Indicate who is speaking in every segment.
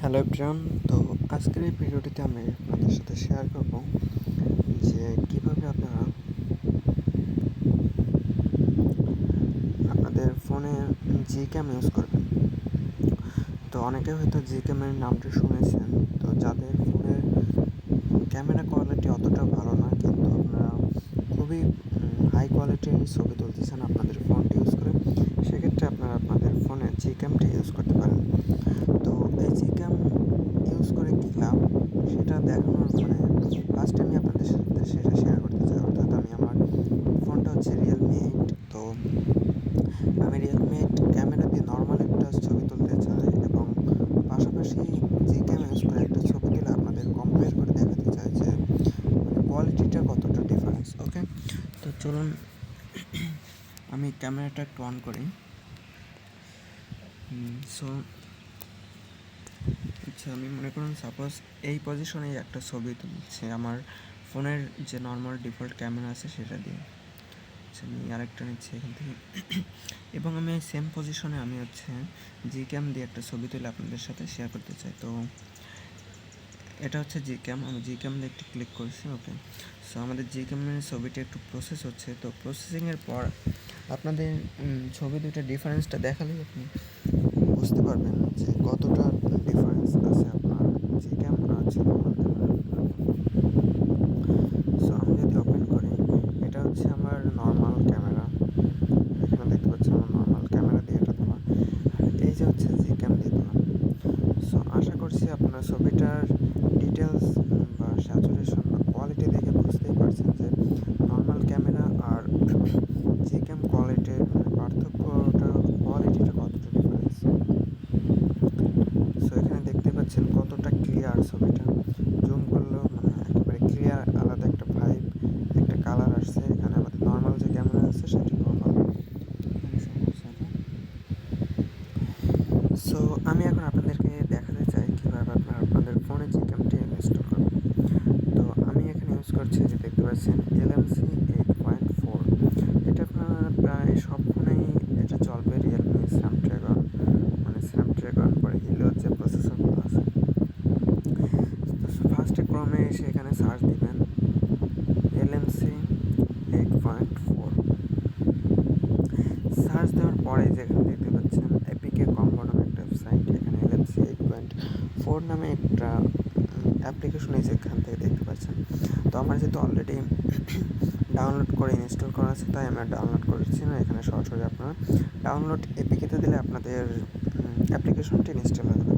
Speaker 1: Hello everyone. তো আজকের এই ভিডিওটিতে আমি আপনাদের সাথে শেয়ার করব যে কিভাবে আপনারা আপনাদের ফোনে জিক্যাম ইউজ করবেন। তো অনেকে হয়তো জিক্যামের নামটি শুনেছেন। তো যাদের ফোনের ক্যামেরা কোয়ালিটি অতটা ভালো না, কিন্তু আপনারা খুবই হাই কোয়ালিটির ছবি তুলতেছেন আপনাদের ফোনটি ইউজ করে, সেক্ষেত্রে আপনারা আপনাদের ফোনে জিক্যামটি ইউজ করতে পারেন। তো এই জিক্যাম ইউজ করে কী লাভ সেটা দেখানোর ফার্স্ট আমি আপনাদের সাথে সেটা শেয়ার করতে চাই। অর্থাৎ আমি আমার ফোনটা হচ্ছে রিয়েলমি 8। তো আমি রিয়েলমি 8 ক্যামেরা দিয়ে নর্মাল একটা ছবি তুলতে চাই এবং পাশাপাশি জিক্যাম ইউজ করে একটা ছবি তুলে আপনাদের কম্পেয়ার করে দেখাতে চাই যে কোয়ালিটিটা কতটা ডিফারেন্স। ওকে, তো চলুন আমি ক্যামেরাটা একটু অন করি। সো আচ্ছা, আমি মনে করুন সাপোজ এই পজিশনে একটা ছবি তুলছে আমার ফোনের যে নর্মাল ডিফল্ট ক্যামেরা আছে সেটা দিয়ে। আচ্ছা, আমি আরেকটা নিচ্ছি এখান থেকে এবং আমি এই সেম পজিশনে আমি হচ্ছে জিক্যাম দিয়ে একটা ছবি তুলে আপনাদের সাথে শেয়ার করতে চাই। তো এটা হচ্ছে জিক্যাম, আমি জিক্যাম দিয়ে একটু ক্লিক করছি। ওকে, সো আমাদের জিক্যামের ছবিটা একটু প্রসেস হচ্ছে। তো প্রসেসিংয়ের পর আপনাদের ছবি দুইটা ডিফারেন্সটা দেখালেই আপনি বুঝতে পারবেন যে কতটা ডিফারেন্স আছে আপনার জিক্যাম আর হচ্ছে নর্মাল ক্যামেরা। সো আমি যদি ওপেন করি, এটা হচ্ছে আমার নর্মাল ক্যামেরা। এখানে দেখতে পাচ্ছি আমার নর্মাল ক্যামেরা দিয়ে এটা তোলা, আর এই যে হচ্ছে জিক্যাম দিয়ে তোলা। সো আশা করছি আপনার ছবিটার ডিটেলস বা স্যাচুরেশন বা কোয়ালিটি দেখে বুঝতেই পারছেন যে নর্মাল ক্যামেরা আর জিক্যাম কোয়ালিটির পার্থক্যটা, কোয়ালিটিটা কতটা ডিফারেন্স। সো এখানে দেখতে পাচ্ছেন কতটা ক্লিয়ার ছবিটা, জুম করলেও একেবারে ক্লিয়ার, আলাদা একটা ভাইব, একটা কালার আসছে। এখানে আমাদের নর্মাল যে ক্যামেরা আছে সেটা নর্মাল। সো আমি এখন আপনাদেরকে দেখাতে চাই কীভাবে আপনারা আপনাদের ফোনে জিক্যামটি ইনস্টল করবেন। তো আমি এখানে ইউজ করছি, যে দেখতে পাচ্ছেন LMC 8.4। এটা আপনার প্রায় সব ফোনেই এটা চলবে। রিয়েলমি স্ন্যাপড্রাগন পরে হিলিও যে প্রসেসরগুলো আছে। তো ফার্স্টে ক্রমে এসে এখানে সার্চ দিবেন LMC 8.4। সার্চ দেওয়ার পরে যেখানে দেখতে পাচ্ছেন এপিকে কম্বো নামে একটা ওয়েবসাইট, এখানে LMC 8.4 নামে একটা অ্যাপ্লিকেশন এই যেখান থেকে দেখতে পাচ্ছেন। তো আমার যেহেতু অলরেডি ডাউনলোড করে ইনস্টল করা আছে, তাই আমরা ডাউনলোড করেছি না। এখানে সরাসরি আপনারা ডাউনলোড এপিকেতে দিলে আপনাদের অ্যাপ্লিকেশনটি ইনস্টল হয়ে যাবে।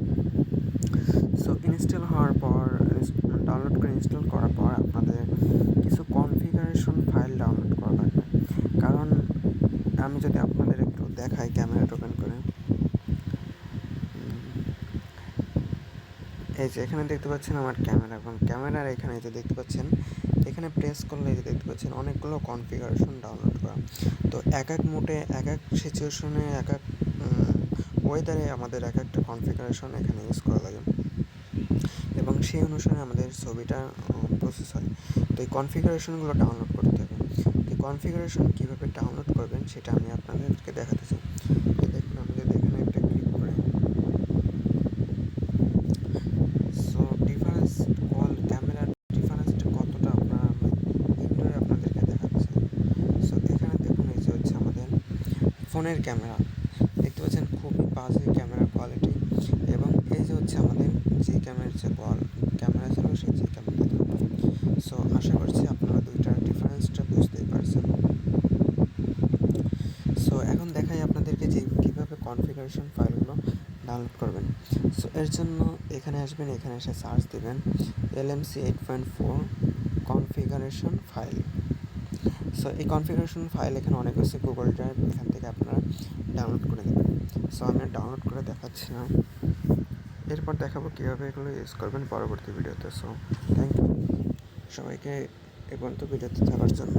Speaker 1: সো ইনস্টল হওয়ার পর, ডাউনলোড করে ইনস্টল করার পর আপনাদের কিছু কনফিগারেশন ফাইল ডাউনলোড করা লাগবে। কারণ আমি যদি আপনাদের একটু দেখাই ক্যামেরাটা ওপেন করে, এই যে এখানে দেখতে পাচ্ছেন আমার ক্যামেরা, এবং ক্যামেরার এখানে যে দেখতে পাচ্ছেন, এখানে প্রেস করলে যে দেখতে পাচ্ছেন অনেকগুলো কনফিগারেশন ডাউনলোড করা। তো এক এক মোডে, এক এক সিচুয়েশনে, এক এক ওয়েদারে আমাদের এক একটা কনফিগারেশন এখানে ইউজ করা লাগে এবং সেই অনুসারে আমাদের ছবিটা প্রসেস হয়। তো এই কনফিগারেশনগুলো ডাউনলোড করতে হবে। এই কনফিগারেশন কীভাবে ডাউনলোড করবেন সেটা আমি আপনাদেরকে দেখাতে চাই। দেখুন, আমি যদি এখানে একটা ক্লিক করি, সো ডিফারেন্স, ক্যামেরার ডিফারেন্সটা কতটা আপনারা ইনডোরে আপনাদেরকে দেখাচ্ছে। সো এখানে দেখুন, এই যে হচ্ছে আমাদের ফোনের ক্যামেরা, দেখতে পাচ্ছেন খুবই বাজে ক্যামেরা কোয়ালিটি, এবং এই যে হচ্ছে আমাদের জিক্যামের যে ক্যামেরা ছিল সেই জিক্যামটা। সো আশা করছি আপনারা দুইটার ডিফারেন্সটা বুঝতেই পারছেন। সো এখন দেখাই আপনাদেরকে যে কীভাবে কনফিগারেশন ফাইলগুলো ডাউনলোড করবেন। সো এর জন্য এখানে আসবেন, এখানে এসে সার্চ দেবেন LMC 8.4 কনফিগারেশন ফাইল। সো এই কনফিগারেশন ফাইল এখানে অনেক আছে, গুগল ড্রাইভ, এখান থেকে আপনারা ডাউনলোড করে দেবেন। সো আমি ডাউনলোড করে দেখাচ্ছি না, এরপর দেখাবো কীভাবে এগুলো ইউজ করবেন পরবর্তী ভিডিওতে। সো থ্যাংক ইউ সবাইকে এ পর্যন্ত ভিডিওতে থাকার জন্য।